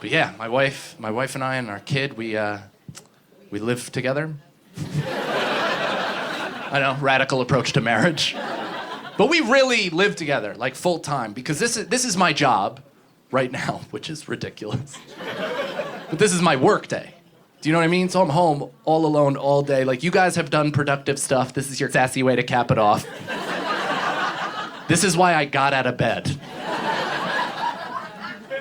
But yeah, my wife and I and our kid, we live together. I know, radical approach to marriage. But we really live together, like full time, because this is my job right now, which is ridiculous. But this is my work day. Do you know what I mean? So I'm home all alone all day. Like, you guys have done productive stuff. This is your sassy way to cap it off. This is why I got out of bed.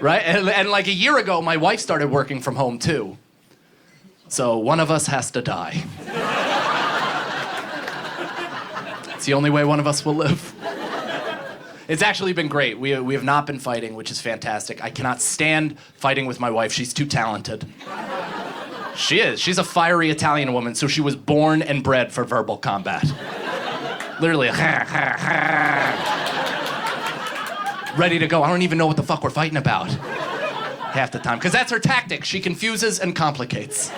Right? And like a year ago, my wife started working from home too. So one of us has to die. It's the only way one of us will live. It's actually been great. We have not been fighting, which is fantastic. I cannot stand fighting with my wife. She's too talented. She is. She's a fiery Italian woman, so she was born and bred for verbal combat. Literally, ready to go. I don't even know what the fuck we're fighting about half the time, because that's her tactic. She confuses and complicates.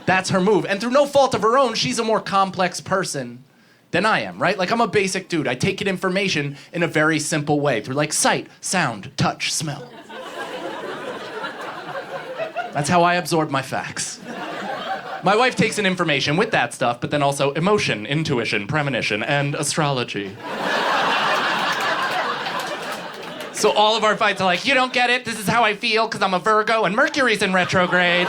That's her move. And through no fault of her own, she's a more complex person than I am, right? Like, I'm a basic dude. I take in information in a very simple way through, like, sight, sound, touch, smell. That's how I absorb my facts. My wife takes in information with that stuff, but then also emotion, intuition, premonition, and astrology. So all of our fights are like, you don't get it, this is how I feel because I'm a Virgo and Mercury's in retrograde.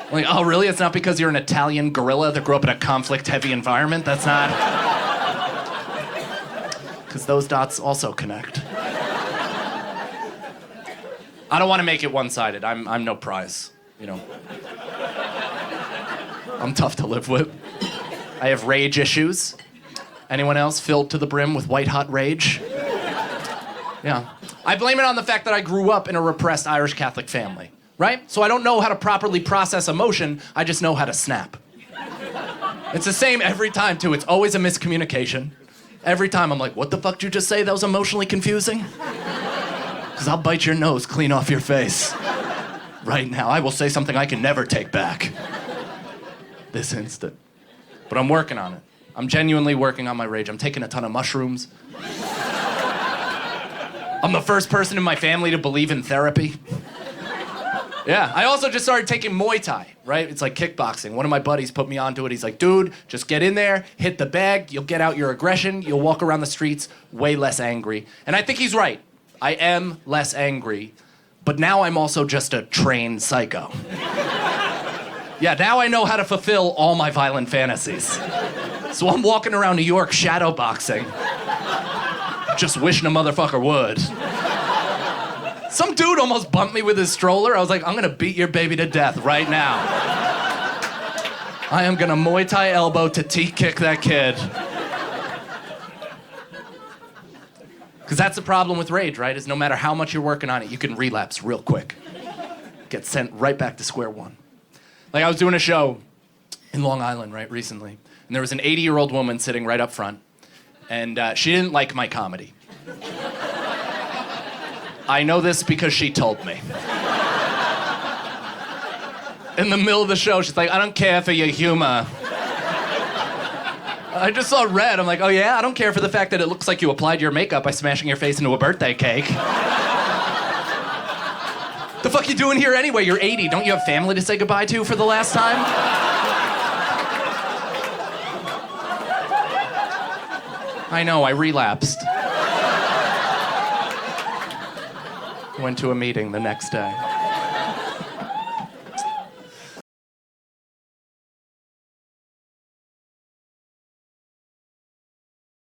I'm like, oh really? It's not because you're an Italian gorilla that grew up in a conflict-heavy environment? That's not... Because those dots also connect. I don't want to make it one-sided. I'm no prize, you know. I'm tough to live with. I have rage issues. Anyone else filled to the brim with white-hot rage? Yeah. I blame it on the fact that I grew up in a repressed Irish Catholic family, right? So I don't know how to properly process emotion, I just know how to snap. It's the same every time, too. It's always a miscommunication. Every time I'm like, what the fuck did you just say? That was emotionally confusing? Because I'll bite your nose clean off your face. Right now, I will say something I can never take back. This instant. But I'm working on it. I'm genuinely working on my rage. I'm taking a ton of mushrooms. I'm the first person in my family to believe in therapy. Yeah, I also just started taking Muay Thai, right? It's like kickboxing. One of my buddies put me onto it. He's like, dude, just get in there, hit the bag, you'll get out your aggression, you'll walk around the streets way less angry. And I think he's right. I am less angry, but now I'm also just a trained psycho. Yeah, now I know how to fulfill all my violent fantasies. So I'm walking around New York shadow boxing, just wishing a motherfucker would. Some dude almost bumped me with his stroller. I was like, I'm gonna beat your baby to death right now. I am gonna Muay Thai elbow to kick that kid. Because that's the problem with rage, right? Is no matter how much you're working on it, you can relapse real quick. Get sent right back to square one. Like, I was doing a show in Long Island, right, recently. And there was an 80-year-old woman sitting right up front. And she didn't like my comedy. I know this because she told me. In the middle of the show, she's like, I don't care for your humor. I just saw red. I'm like, oh yeah? I don't care for the fact that it looks like you applied your makeup by smashing your face into a birthday cake. The fuck you doing here anyway? You're 80. Don't you have family to say goodbye to for the last time? I know, I relapsed. Went to a meeting the next day.